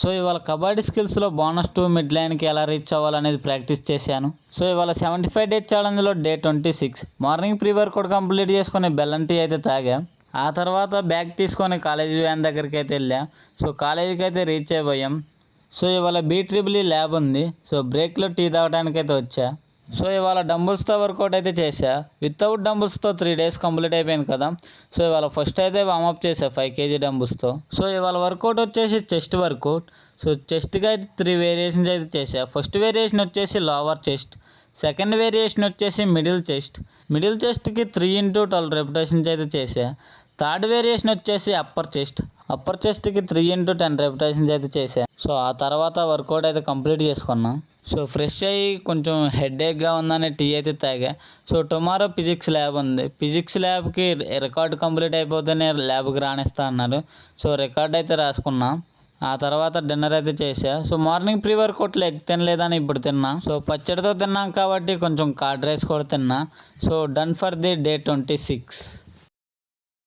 So ఇవాళ kabaddi స్కిల్స్లో bonus 2 mid లైన్కి ఎలా రీచ్ అవ్వాలనేది ప్రాక్టీస్ చేశాను. సో ఇవాళ 75 డేస్ ఛాలెంజ్లో day 26 morning pre workout complete చేసుకొని బెల్లం టీ అయితే తాగా. ఆ తర్వాత బ్యాగ్ తీసుకొని కాలేజీ వ్యాన్ దగ్గరికి అయితే వెళ్ళా. సో కాలేజీకి అయితే రీచ్ అయిపోయాం. సో ఇవాళ BEEE ల్యాబ్ ఉంది. సో బ్రేక్లో టీ తాగడానికి అయితే వచ్చా. సో ఇవాళ డంబుల్స్తో వర్కౌట్ అయితే చేశా. వితౌట్ డంబుల్స్తో 3 డేస్ కంప్లీట్ అయిపోయింది కదా. సో ఇవాళ ఫస్ట్ అయితే వామప్ చేశా 5 kg డంబుల్స్తో. సో ఇవాళ వర్కౌట్ వచ్చేసి చెస్ట్ వర్కౌట్. సో చెస్ట్కి అయితే 3 వేరియేషన్స్ అయితే చేశా. ఫస్ట్ వేరియేషన్ వచ్చేసి లోవర్ చెస్ట్, సెకండ్ వేరియేషన్ వచ్చేసి మిడిల్ చెస్ట్కి 3x12 రెపిటేషన్స్ అయితే చేశా. థర్డ్ వేరియేషన్ వచ్చేసి అప్పర్ చెస్ట్కి 3x10 రెపిటేషన్స్ అయితే చేశా. సో ఆ తర్వాత వర్కౌట్ అయితే కంప్లీట్ చేసుకున్నా. సో ఫ్రెష్ అయ్యి కొంచెం హెడేక్గా ఉందని టీ అయితే తాగా. సో టుమారో ఫిజిక్స్ ల్యాబ్ ఉంది. ఫిజిక్స్ ల్యాబ్కి రికార్డు కంప్లీట్ అయిపోతేనే ల్యాబ్కి రానిస్తా అన్నారు. సో రికార్డ్ అయితే రాసుకున్నా. ఆ తర్వాత డిన్నర్ అయితే చేశా. సో మార్నింగ్ ప్రీ వర్కౌట్లో ఎగ్ తినలేదని ఇప్పుడు తిన్నా. సో పచ్చడితో తిన్నాం కాబట్టి కొంచెం కార్డ్ రైస్ కూడా తిన్నా. So done for the day 26.